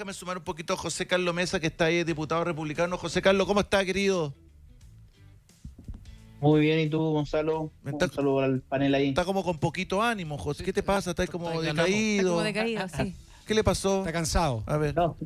Déjame sumar un poquito a José Carlos Mesa, que está ahí, diputado republicano. José Carlos, ¿cómo está, querido? Muy bien, ¿y tú, Gonzalo? Está, Un saludo al panel ahí. está como con poquito ánimo, José. ¿Qué te pasa? ¿Estás como Está decaído? como decaído, sí. ¿Qué le pasó? Está cansado. A ver. No,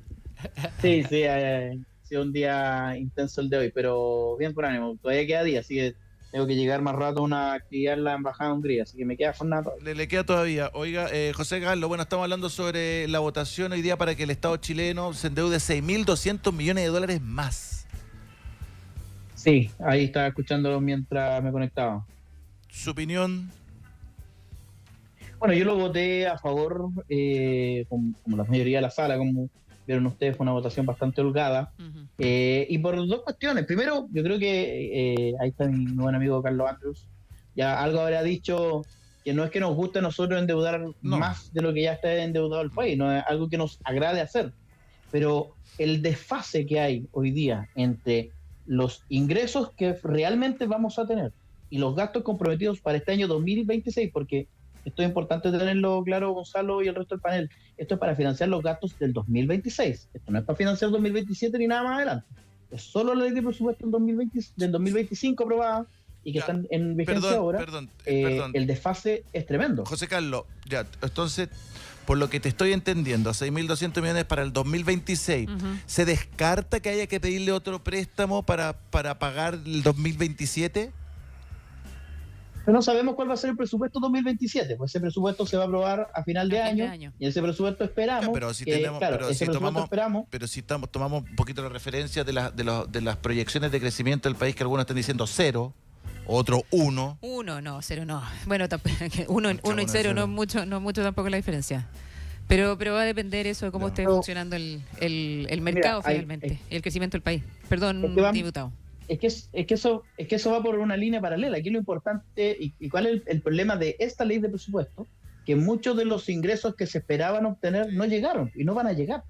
sí, ha sido un día intenso el de hoy, pero bien con ánimo. Todavía queda día, así que tengo que llegar más rato a una actividad en la Embajada de Hungría, así que me queda jornada. Le queda todavía. Oiga, José Carlos, bueno, estamos hablando sobre la votación hoy día para que el Estado chileno se endeude 6.200 millones de dólares más. Sí, ahí estaba escuchándolo mientras me conectaba. ¿Su opinión? Bueno, yo lo voté a favor, como la mayoría de la sala, como vieron ustedes, fue una votación bastante holgada. Uh-huh. Y por dos cuestiones. Primero, yo creo que ahí está mi buen amigo Carlos Andrews. Ya algo habrá dicho que no es que nos guste a nosotros endeudar más de lo que ya está endeudado el país, no es algo que nos agrade hacer. Pero el desfase que hay hoy día entre los ingresos que realmente vamos a tener y los gastos comprometidos para este año 2026, porque esto es importante tenerlo claro, Gonzalo y el resto del panel. Esto es para financiar los gastos del 2026. Esto no es para financiar 2027 ni nada más adelante. Es solo la ley de presupuesto del 2025 aprobada y que están en vigencia ahora. Perdón. El desfase es tremendo. José Carlos, ya, entonces, por lo que te estoy entendiendo, 6.200 millones para el 2026. Uh-huh. ¿Se descarta que haya que pedirle otro préstamo para pagar el 2027? Pero no sabemos cuál va a ser el presupuesto 2027, pues ese presupuesto se va a aprobar a final de año. Y ese presupuesto esperamos. Ya, pero si tenemos, pero si tomamos un poquito la referencia de las proyecciones de crecimiento del país, que algunos están diciendo 0, otro 1. 1, no, 0 no. Bueno, 1 y 0 no es mucho tampoco la diferencia. Pero va a depender eso de cómo esté funcionando el mercado finalmente, el crecimiento del país. Perdón, diputado. Es que eso va por una línea paralela. Aquí lo importante y cuál es el problema de esta ley de presupuesto, que muchos de los ingresos que se esperaban obtener no llegaron y no van a llegar.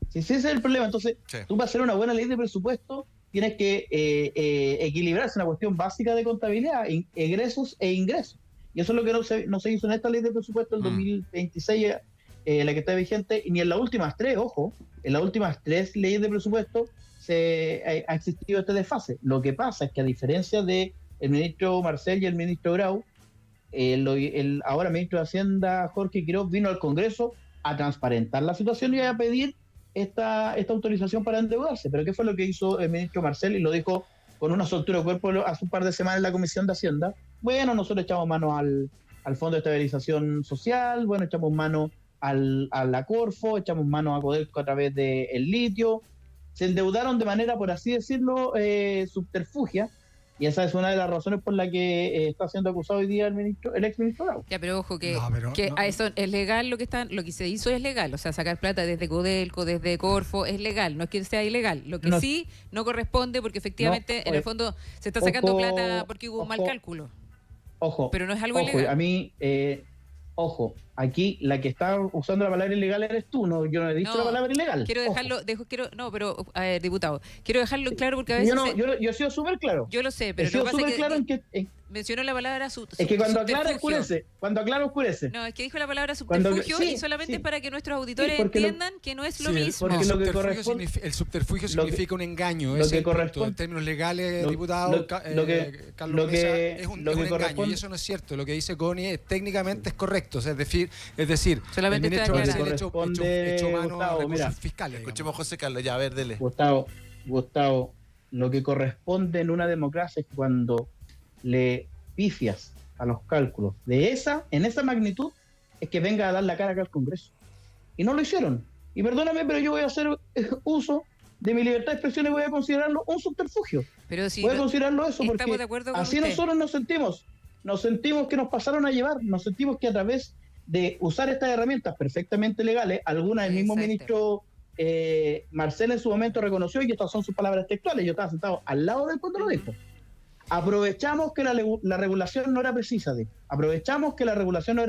Si ese es el problema, entonces tú para hacer una buena ley de presupuesto tienes que equilibrarse una cuestión básica de contabilidad, egresos e ingresos. Y eso es lo que no se hizo en esta ley de presupuesto del 2026, la que está vigente, y ni en las últimas tres, ojo, en las últimas tres leyes de presupuesto ha existido este desfase. Lo que pasa es que a diferencia de el ministro Marcel y el ministro Grau, ahora ministro de Hacienda Jorge Quiroz vino al Congreso a transparentar la situación y a pedir esta autorización para endeudarse. Pero ¿qué fue lo que hizo el ministro Marcel? Y lo dijo con una soltura de cuerpo hace un par de semanas en la Comisión de Hacienda. Bueno, nosotros echamos mano al Fondo de Estabilización Social, bueno, echamos mano a la Corfo, echamos mano a Codelco a través del litio. Se endeudaron de manera, por así decirlo, subterfugia, y esa es una de las razones por la que está siendo acusado hoy día el ex ministro Grau. Ya, pero ojo a eso es legal lo que se hizo es legal, o sea, sacar plata desde Codelco, desde Corfo es legal, no es que sea ilegal. Lo que sí no corresponde porque efectivamente en el fondo se está sacando plata porque hubo un mal cálculo. Ojo, pero no es algo ilegal. A mí, aquí la que está usando la palabra ilegal eres tú, no, yo no he dicho la palabra ilegal. Quiero dejarlo, a ver, diputado, quiero dejarlo claro porque a veces... Yo he sido súper claro. Yo lo sé, pero he sido súper claro en que... mencionó la palabra es que cuando aclara oscurece. No, es que dijo la palabra subterfugio y solamente es para que nuestros auditores entiendan que no es lo mismo. Porque el subterfugio significa un engaño. Lo que corresponde en términos legales, diputado Carlos Mesa, es un engaño y eso no es cierto. Lo que dice Connie técnicamente es correcto. Es decir, solamente el ministro Marcel echó mano a recursos fiscales. Escuchemos a José Carlos, ya, a ver, dele. Gustavo, lo que corresponde en una democracia es cuando le pifias a los cálculos en esa magnitud, es que venga a dar la cara acá al Congreso. Y no lo hicieron. Y perdóname, pero yo voy a hacer uso de mi libertad de expresión y voy a considerarlo un subterfugio. Pero si voy a considerarlo eso porque así usted. Nosotros nos sentimos que nos pasaron a llevar, nos sentimos que a través de usar estas herramientas perfectamente legales, algunas el mismo ministro Marcel en su momento reconoció, y estas son sus palabras textuales, yo estaba sentado al lado de él cuando lo dijo. Aprovechamos que la regulación no era precisa, aprovechamos que la regulación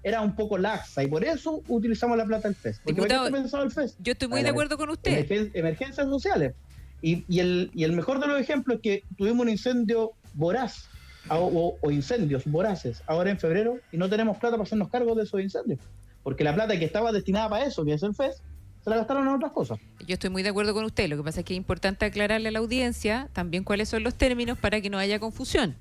era un poco laxa y por eso utilizamos la plata del FES. Porque Diputado, ¿para qué está pensado el FES? Yo estoy muy de acuerdo con usted. Emergencias sociales. Y el mejor de los ejemplos es que tuvimos un incendio voraz o incendios voraces ahora en febrero y no tenemos plata para hacernos cargo de esos incendios. Porque la plata que estaba destinada para eso, que es el FES, se la gastaron en otras cosas. Yo estoy muy de acuerdo con usted. Lo que pasa es que es importante aclararle a la audiencia también cuáles son los términos para que no haya confusión.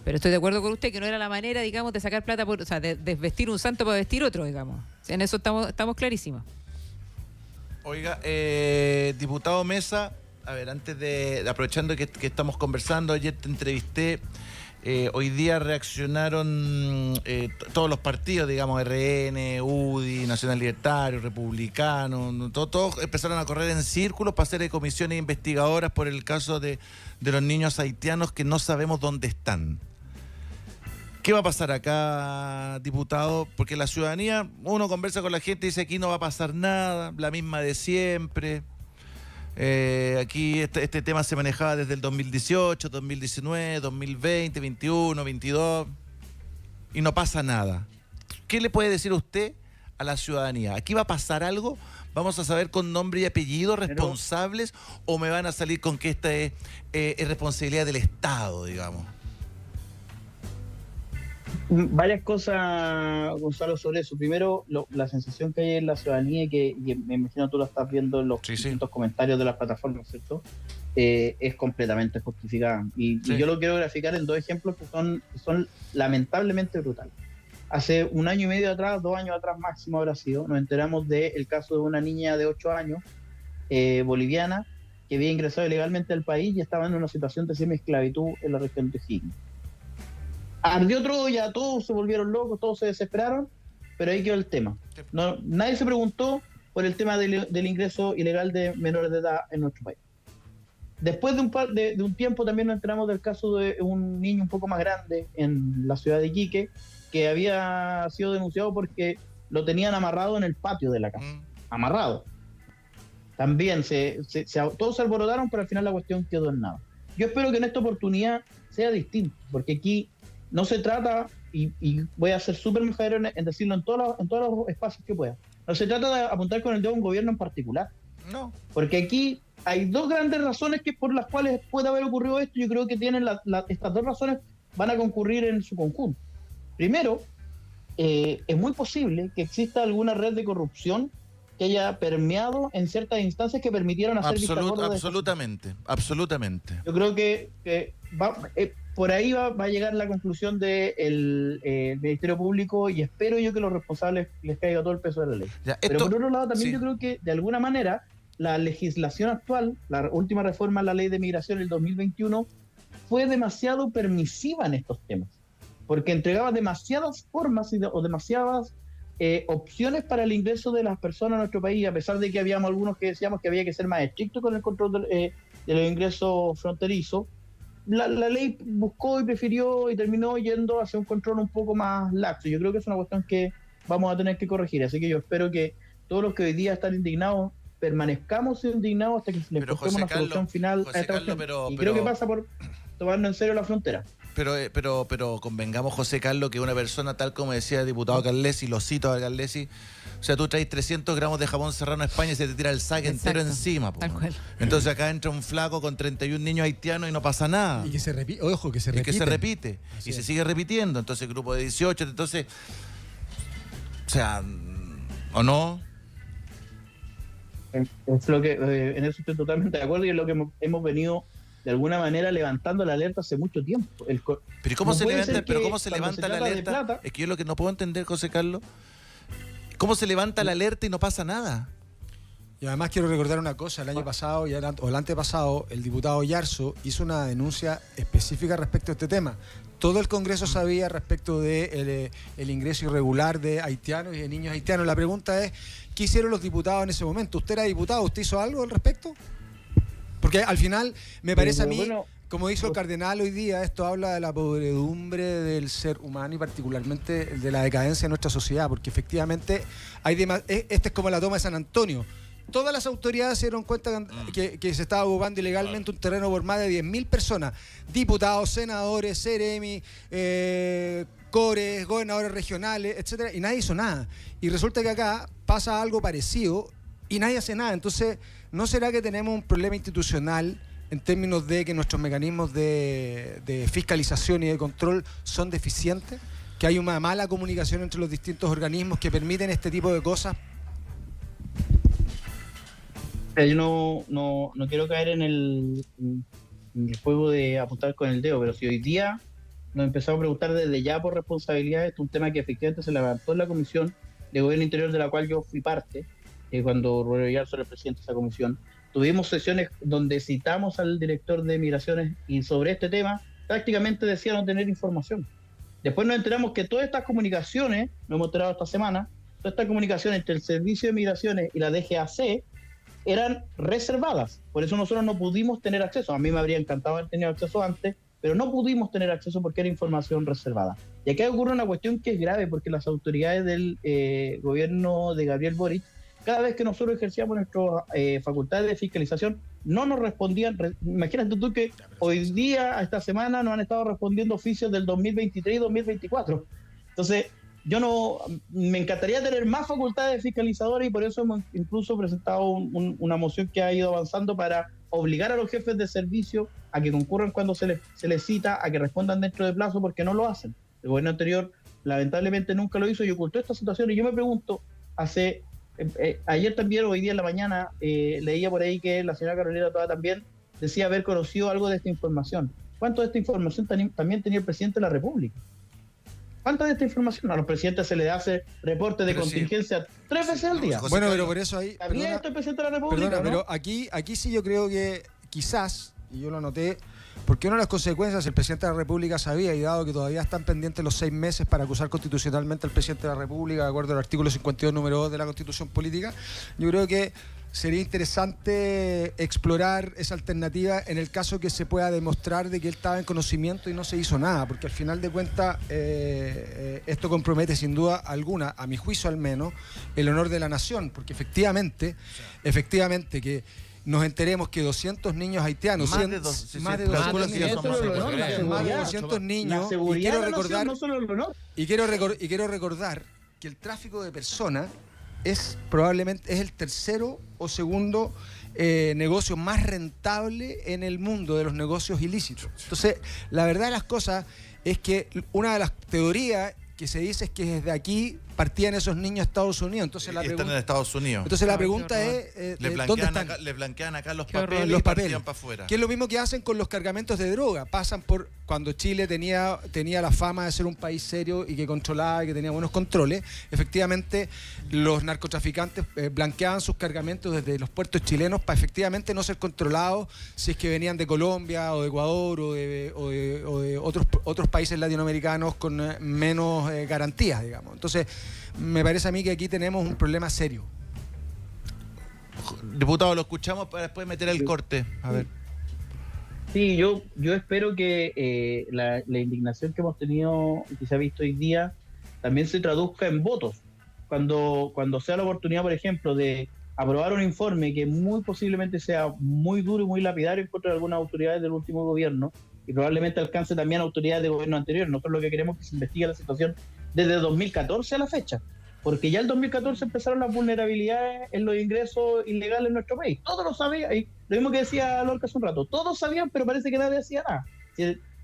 Pero estoy de acuerdo con usted que no era la manera, digamos, de sacar plata, o sea, de desvestir un santo para vestir otro, digamos. En eso estamos clarísimos. Oiga, diputado Mesa, a ver, antes de aprovechando que estamos conversando, ayer te entrevisté. Hoy día reaccionaron todos los partidos, digamos, RN, UDI, Nacional Libertario, Republicano, todos empezaron a correr en círculos para hacer comisiones investigadoras por el caso de los niños haitianos que no sabemos dónde están. ¿Qué va a pasar acá, diputado? Porque la ciudadanía, uno conversa con la gente y dice aquí no va a pasar nada, la misma de siempre. Aquí este tema se manejaba desde el 2018, 2019, 2020, 21, 22 y no pasa nada. ¿Qué le puede decir usted a la ciudadanía? ¿Aquí va a pasar algo? ¿Vamos a saber con nombre y apellido responsables o me van a salir con que esta es responsabilidad del Estado, digamos? Varias cosas, Gonzalo, sobre eso. Primero, la sensación que hay en la ciudadanía, y me imagino tú lo estás viendo en los distintos comentarios de las plataformas, ¿cierto? Es completamente justificada. Y yo lo quiero graficar en dos ejemplos que son lamentablemente brutales. Hace 1 año y medio atrás, 2 años atrás máximo habrá sido, nos enteramos del caso de una niña de 8 años, boliviana, que había ingresado ilegalmente al país y estaba en una situación de semi-esclavitud en la región de Higgins. Ardió todo, ya todos se volvieron locos, todos se desesperaron, pero ahí quedó el tema. Nadie se preguntó por el tema del ingreso ilegal de menores de edad en nuestro país. Después de un tiempo también nos enteramos del caso de un niño un poco más grande en la ciudad de Iquique, que había sido denunciado porque lo tenían amarrado en el patio de la casa. Amarrado. También todos se alborotaron, pero al final la cuestión quedó en nada. Yo espero que en esta oportunidad sea distinto, porque aquí no se trata, y voy a ser súper majadero en decirlo en todos los espacios que pueda, no se trata de apuntar con el dedo a un gobierno en particular. No. Porque aquí hay 2 grandes razones por las cuales puede haber ocurrido esto. Yo creo que tienen estas 2 razones van a concurrir en su conjunto. Primero, es muy posible que exista alguna red de corrupción que haya permeado en ciertas instancias que permitieron hacer absolutamente. Yo creo que por ahí va a llegar la conclusión del Ministerio Público, y espero yo que los responsables les caiga todo el peso de la ley. Pero por otro lado también yo creo que de alguna manera la legislación actual, la última reforma a la Ley de Migración del 2021, fue demasiado permisiva en estos temas, porque entregaba demasiadas formas o demasiadas opciones para el ingreso de las personas a nuestro país, a pesar de que habíamos algunos que decíamos que había que ser más estricto con el control de los ingresos fronterizos. La ley buscó y prefirió y terminó yendo hacia un control un poco más laxo. Yo creo que es una cuestión que vamos a tener que corregir, así que yo espero que todos los que hoy día están indignados permanezcamos indignados hasta que se les busquemos una solución final a esta cuestión. Y creo que pasa por tomarnos en serio la frontera. Pero convengamos, José Carlos, que una persona, tal como decía el diputado Carlesi, lo cito a Carlesi, o sea, tú traes 300 gramos de jamón serrano a España y se te tira el saque entero encima. Entonces acá entra un flaco con 31 niños haitianos y no pasa nada. Y que se repite, ojo, que se repite. Y que se repite. Y se sigue repitiendo. Entonces, grupo de 18, entonces, o sea, ¿o no? Es lo que, en eso estoy totalmente de acuerdo, y es lo que hemos venido de alguna manera levantando la alerta hace mucho tiempo. Pero ¿cómo se levanta la alerta? Es que yo lo que no puedo entender, José Carlos, ¿cómo se levanta la alerta y no pasa nada? Y además quiero recordar una cosa, el año pasado o el antepasado, el diputado Yarzo hizo una denuncia específica respecto a este tema. Todo el Congreso sabía respecto de el ingreso irregular de haitianos y de niños haitianos. La pregunta es, ¿qué hicieron los diputados en ese momento? ¿Usted era diputado? ¿Usted hizo algo al respecto? Porque al final me parece a mí, como dijo el cardenal hoy día, esto habla de la podredumbre del ser humano y particularmente de la decadencia de nuestra sociedad, porque efectivamente este es como la toma de San Antonio. Todas las autoridades se dieron cuenta que se estaba ocupando ilegalmente un terreno por más de 10.000 personas, diputados, senadores, seremi, cores, gobernadores regionales, etcétera, y nadie hizo nada. Y resulta que acá pasa algo parecido y nadie hace nada. Entonces, ¿no será que tenemos un problema institucional en términos de que nuestros mecanismos de fiscalización y de control son deficientes? ¿Que hay una mala comunicación entre los distintos organismos que permiten este tipo de cosas? Yo no quiero caer en el juego de apuntar con el dedo, pero si hoy día nos empezamos a preguntar desde ya por responsabilidades, es un tema que efectivamente se levantó en la Comisión de Gobierno Interior, de la cual yo fui parte, cuando Rodrigo Yarzo era el presidente de esa comisión. Tuvimos sesiones donde citamos al director de Migraciones y sobre este tema prácticamente decía no tener información. Después nos enteramos que todas estas comunicaciones, nos hemos enterado esta semana, todas estas comunicaciones entre el Servicio de Migraciones y la DGAC eran reservadas. Por eso nosotros no pudimos tener acceso. A mí me habría encantado haber tenido acceso antes, pero no pudimos tener acceso porque era información reservada. Y acá ocurre una cuestión que es grave, porque las autoridades del gobierno de Gabriel Boric, cada vez que nosotros ejercíamos nuestras facultades de fiscalización, no nos respondían. Imagínate tú que hoy día, esta semana, nos han estado respondiendo oficios del 2023 y 2024. Entonces, me encantaría tener más facultades fiscalizadoras, y por eso hemos incluso presentado una moción que ha ido avanzando para obligar a los jefes de servicio a que concurran cuando se les cita, a que respondan dentro de plazo, porque no lo hacen. El gobierno anterior lamentablemente nunca lo hizo y ocultó esta situación. Y yo me pregunto, ayer también, hoy día en la mañana, leía por ahí que la señora Carolina Toá también decía haber conocido algo de esta información. ¿Cuánto de esta información también tenía el presidente de la República? ¿Cuánta de esta información? A los presidentes se les hace reporte de contingencia 3 veces al día. Bueno, pero por eso ahí... ¿Sabía esto el presidente de la República? Perdona, ¿no? pero aquí sí yo creo que quizás, y yo lo anoté, porque una de las consecuencias el presidente de la República sabía, y dado que todavía están pendientes los 6 meses para acusar constitucionalmente al presidente de la República, de acuerdo al artículo 52, número 2 de la Constitución Política, yo creo que sería interesante explorar esa alternativa en el caso que se pueda demostrar de que él estaba en conocimiento y no se hizo nada, porque al final de cuentas esto compromete sin duda alguna, a mi juicio al menos, el honor de la nación, porque efectivamente que nos enteremos que 200 niños haitianos, más de 200 niños, y quiero recordar que el tráfico de personas probablemente es el tercero o segundo negocio más rentable en el mundo de los negocios ilícitos. Entonces, la verdad de las cosas es que una de las teorías que se dice es que desde aquí partían esos niños a Estados Unidos. Entonces están en Estados Unidos. Entonces la pregunta es, ¿dónde están? Le blanquean acá los papeles y partían para afuera. Que es lo mismo que hacen con los cargamentos de droga. Pasan por, cuando Chile tenía la fama de ser un país serio y que controlaba y que tenía buenos controles, efectivamente los narcotraficantes blanqueaban sus cargamentos desde los puertos chilenos para efectivamente no ser controlados si es que venían de Colombia o de Ecuador o de otros países latinoamericanos con menos garantías, digamos. Entonces, me parece a mí que aquí tenemos un problema serio. Diputado, lo escuchamos para después meter el corte. A ver. Sí, yo espero que la indignación que hemos tenido y que se ha visto hoy día también se traduzca en votos. Cuando sea la oportunidad, por ejemplo, de aprobar un informe que muy posiblemente sea muy duro y muy lapidario en contra de algunas autoridades del último gobierno, y probablemente alcance también a autoridades de gobierno anterior. Nosotros lo que queremos es que se investigue la situación desde 2014 a la fecha, porque ya en 2014 empezaron las vulnerabilidades en los ingresos ilegales en nuestro país. Todos lo sabían, y lo mismo que decía Lorca hace un rato, todos sabían, pero parece que nadie hacía nada.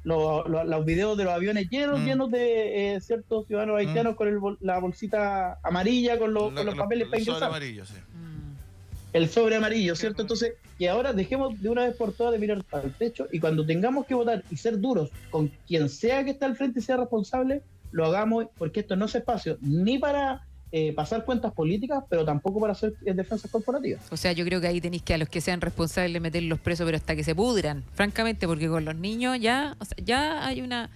Los videos de los aviones llenos de ciertos ciudadanos haitianos con la bolsita amarilla, con los papeles para ingresar. Amarillo, sí. El sobre amarillo, ¿cierto? Entonces, y ahora dejemos de una vez por todas de mirar al techo, y cuando tengamos que votar y ser duros con quien sea que está al frente y sea responsable, lo hagamos, porque esto no es espacio ni para pasar cuentas políticas, pero tampoco para hacer defensas corporativas. O sea, yo creo que ahí tenéis que a los que sean responsables meterlos presos, pero hasta que se pudran, francamente, porque con los niños ya hay una...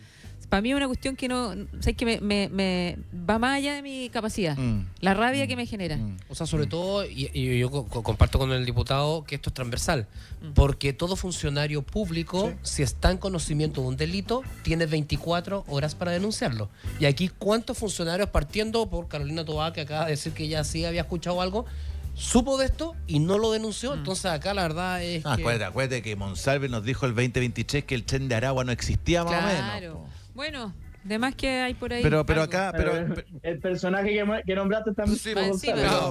Para mí es una cuestión que no, ¿sabes? Que me va más allá de mi capacidad. La rabia que me genera. O sea, sobre todo, y yo comparto con el diputado que esto es transversal, porque todo funcionario público, si está en conocimiento de un delito, tiene 24 horas para denunciarlo. Y aquí, ¿cuántos funcionarios, partiendo por Carolina Toá, que acaba de decir que ella sí había escuchado algo, supo de esto y no lo denunció? Entonces acá la verdad es que... Acuérdate que Monsalve nos dijo el 2023 que el tren de Aragua no existía, más o menos. Bueno, de más que hay por ahí. Pero acá... el personaje que nombraste también... Sí,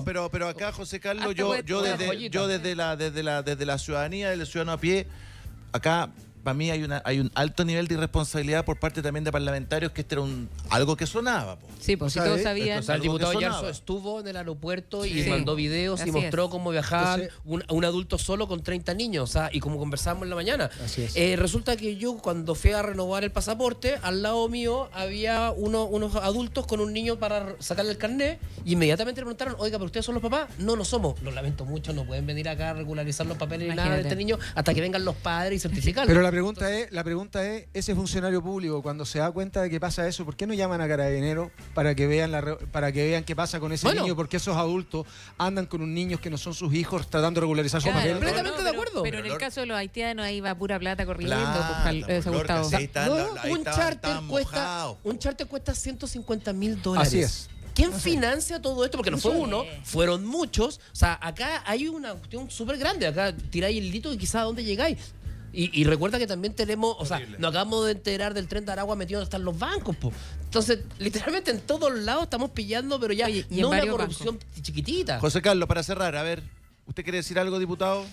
pero acá, José Carlos, yo desde la ciudadanía, del ciudadano a pie, acá para mí hay un alto nivel de irresponsabilidad por parte también de parlamentarios, que este era algo que sonaba. Po. Sí, pues si todos sabían. O sea, el diputado Algo que Yarzo sonaba. estuvo en el aeropuerto y Sí. mandó videos y Así mostró es. cómo viajaban Entonces, un adulto solo con 30 niños, o sea, y como conversábamos en la mañana. Así es. Resulta que yo cuando fui a renovar el pasaporte, al lado mío había unos adultos con un niño para sacarle el carnet y inmediatamente le preguntaron, oiga, ¿pero ustedes son los papás? No, no somos. Lo lamento mucho, no pueden venir acá a regularizar los papeles ni nada de Imagínate. este niño hasta que vengan los padres y certificarlo. Pero la pregunta es, ese funcionario público, cuando se da cuenta de que pasa eso, ¿por qué no llaman a Carabineros para que vean qué pasa con ese Bueno. niño? Porque esos adultos andan con un niño que no son sus hijos tratando de regularizar sus Claro, papeles. completamente de acuerdo. Pero en el caso de los haitianos ahí va pura plata corriendo, Plata, pues, pues, Gustavo. Lorca, sí. Ahí un estaban mojados. charter cuesta $150,000. Así es. ¿Quién financia todo esto? Porque no fue Sí. uno, fueron muchos. O sea, acá hay una cuestión súper grande. Acá tiráis el hilito y quizás a dónde llegáis. Y recuerda que también tenemos, o sea, Horrible. nos acabamos de enterar del tren de Aragua metido donde están los bancos, po. Entonces, literalmente en todos lados estamos pillando, pero ya Oye, y en no una varios corrupción chiquitita. José Carlos, para cerrar, a ver, ¿usted quiere decir algo, diputado?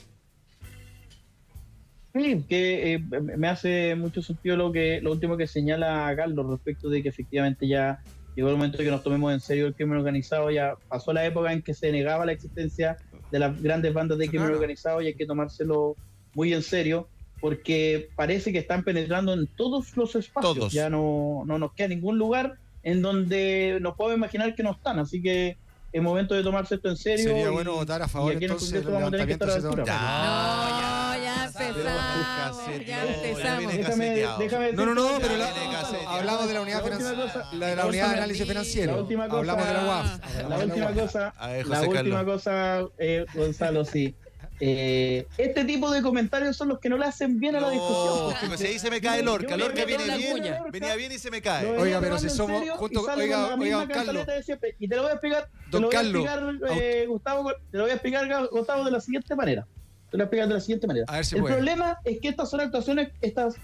Sí, que me hace mucho sentido lo último que señala Carlos respecto de que efectivamente ya llegó el momento de que nos tomemos en serio el crimen organizado. Ya pasó la época en que se negaba la existencia de las grandes bandas de crimen organizado y hay que tomárselo muy en serio, porque parece que están penetrando en todos los espacios. Todos. Ya no nos queda ningún lugar en donde nos podemos imaginar que no están. Así que es momento de tomarse esto en serio. Sería bueno votar a favor, y aquí en el entonces, Congreso vamos a tener que estar a la levantamiento altura. No, ya empezamos. Ya empezamos. Déjame No, pero viene caseteado. hablamos de la unidad La última financiera, cosa- la de la la unidad de última- análisis financiero. la última cosa- Hablamos de la UAF. La hablamos de la última UAF. cosa, A ver, la José última Carlos. cosa, Gonzalo, sí. Este tipo de comentarios son los que no le hacen bien a la discusión. No, pues ahí se me cae Lorca. Yo Lorca me viene meto en la bien, cuña. venía bien y se me cae. Lo Oiga, venía pero si tomando en somos serio junto- y salgo oiga, con la misma don Carlos. cantaleta de siempre. Y te lo voy a explicar, Don Carlos, Gustavo, te lo voy a explicar, Gustavo, de la siguiente manera. Te lo voy a explicar de la siguiente manera. A ver si El puede. problema es que estas son actuaciones, estas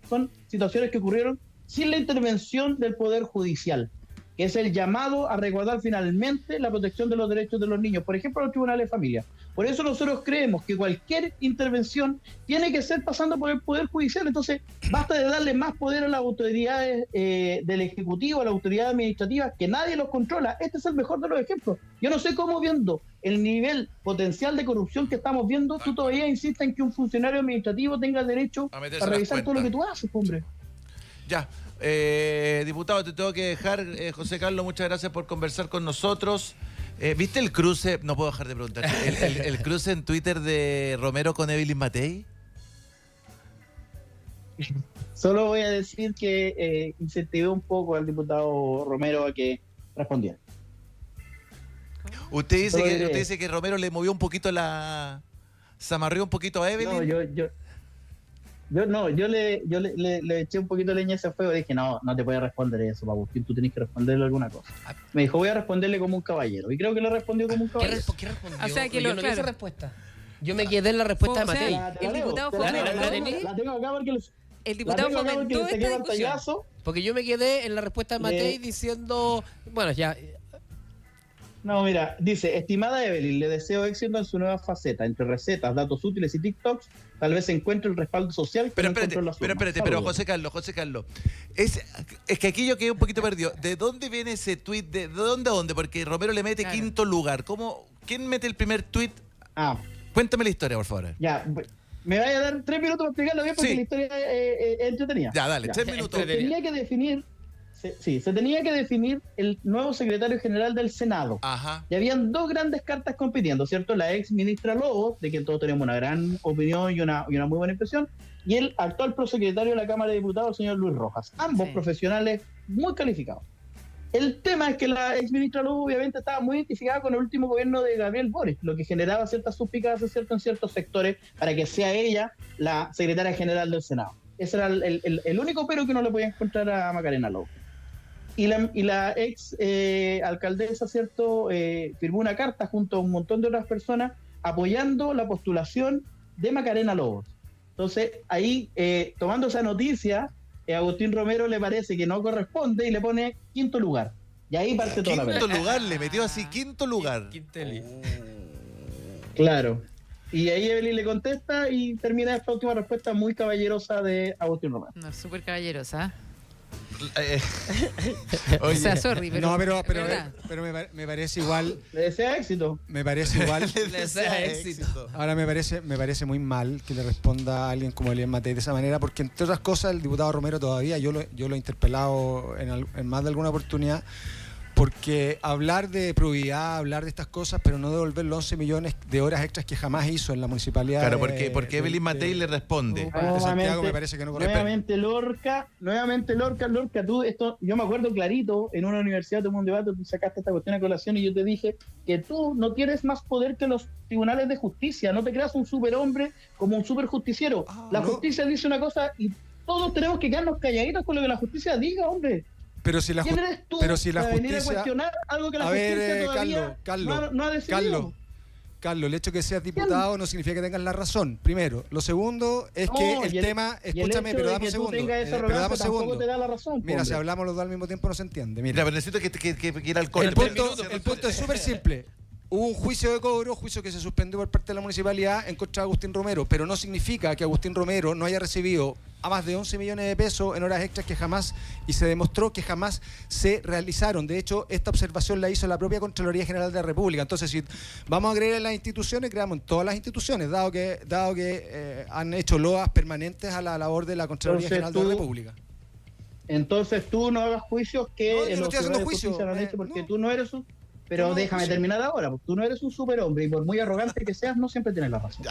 son situaciones que ocurrieron sin la intervención del Poder Judicial, que es el llamado a resguardar finalmente la protección de los derechos de los niños, por ejemplo, los tribunales de familia. Por eso nosotros creemos que cualquier intervención tiene que ser pasando por el Poder Judicial. Entonces, basta de darle más poder a las autoridades del Ejecutivo, a las autoridades administrativas, que nadie los controla. Este es el mejor de los ejemplos. Yo no sé cómo, viendo el nivel potencial de corrupción que estamos viendo, tú todavía insistes en que un funcionario administrativo tenga derecho A meterse a revisar las todo lo que cuentas. tú haces, hombre. Ya, diputado, te tengo que dejar. José Carlos, muchas gracias por conversar con nosotros. ¿Viste el cruce? No puedo dejar de preguntar. El cruce en Twitter de Romero con Evelyn Matei. Solo voy a decir que incentivé un poco al diputado Romero a que respondiera. Usted dice, Solo que, diré usted eso. dice que Romero le movió un poquito se amarrió un poquito a Evelyn. No, yo le eché un poquito de leña a ese fuego y dije, no te puedo responder eso, Agustín, tú tienes que responderle alguna cosa. Me dijo, voy a responderle como un caballero. Y creo que le respondió como un ¿Qué, caballero. ¿Qué respondió? O sea, que yo lo- no vi esa claro. respuesta. Yo me quedé en la respuesta de O sea, Matei. Te la el leo, diputado te la Fomento- leo, ¿la tenés? la tengo acá porque El diputado la tengo acá porque fomentó le saqué esta discusión. pantallazo. Porque yo me quedé en la respuesta de Matei Le- diciendo, bueno, ya, No, mira, dice, estimada Evelyn, le deseo éxito en su nueva faceta. Entre recetas, datos útiles y TikToks, tal vez encuentre el respaldo social que Pero no encontró en la espérate, urnas. pero Saludos. José Carlos. Es que aquí yo quedé un poquito perdido. ¿De dónde viene ese tuit? ¿De dónde a dónde? Porque Romero le mete Claro. quinto lugar. ¿Quién mete el primer tuit? Ah, Cuéntame la historia, por favor. ya. Me vaya a dar 3 minutos para explicarlo bien porque Sí. la historia es entretenida. Ya, dale, 3 minutos. Se tenía que definir, se tenía que definir el nuevo secretario general del Senado. Ajá. Y habían dos grandes cartas compitiendo, ¿cierto? La ex ministra Lobos, de quien todos tenemos una gran opinión y una muy buena impresión, y el actual prosecretario de la Cámara de Diputados, el señor Luis Rojas. Ambos Sí. profesionales muy calificados. El tema es que la ex ministra Lobos obviamente estaba muy identificada con el último gobierno de Gabriel Boric, lo que generaba ciertas suspicacias, ¿cierto?, en ciertos sectores para que sea ella la secretaria general del Senado. Ese era el único pero que no le podía encontrar a Macarena Lobos. Y la ex alcaldesa, ¿cierto?, firmó una carta junto a un montón de otras personas apoyando la postulación de Macarena Lobos. Entonces, ahí, tomando esa noticia, a Agustín Romero le parece que no corresponde y le pone quinto lugar. Y ahí parte toda la pelea. Quinto lugar, le metió así, quinto lugar. Quinteli. Claro. Y ahí Evelyn le contesta y termina esta última respuesta muy caballerosa de Agustín Romero. No, súper caballerosa. Oye, O sea, sorry, pero. No, pero ¿verdad? me parece igual. Le desea éxito. Me parece igual. le desea éxito. Ahora me parece muy mal que le responda a alguien como Elías Matei de esa manera, porque entre otras cosas el diputado Romero todavía, yo lo he interpelado en más de alguna oportunidad, porque hablar de probidad, hablar de estas cosas, pero no devolver los 11 millones de horas extras que jamás hizo en la municipalidad. Claro, porque Evelyn Matei le responde. De Santiago me parece que no corresponde. Nuevamente Lorca, tú, esto, yo me acuerdo clarito, en una universidad tuve un debate, tú sacaste esta cuestión a colación y yo te dije que tú no tienes más poder que los tribunales de justicia, no te creas un superhombre como un superjusticiero. La justicia dice una cosa y todos tenemos que quedarnos calladitos con lo que la justicia diga, hombre. Pero si la ¿Quién eres tú justicia venir a cuestionar algo que la justicia todavía no ha decidido? Carlos, el hecho de que seas diputado no significa que tengas la razón, primero. Lo segundo es que el tema, escúchame, pero dame un segundo. Te da la razón, mira, si hablamos los dos al mismo tiempo no se entiende. Mira, pero necesito que ir al corte. El punto es súper simple. Hubo un juicio de cobro, juicio que se suspendió por parte de la municipalidad en contra de Agustín Romero, pero no significa que Agustín Romero no haya recibido a más de 11 millones de pesos en horas extras que jamás, y se demostró que jamás se realizaron. De hecho, esta observación la hizo la propia Contraloría General de la República. Entonces, si vamos a creer en las instituciones, creamos en todas las instituciones, dado que han hecho loas permanentes a la labor de la Contraloría General de la República. Entonces tú no hagas juicios que no, yo no estoy haciendo juicio, porque tú no eres un... Pero déjame terminar ahora, porque tú no eres un superhombre y por muy arrogante que seas, no siempre tienes la razón.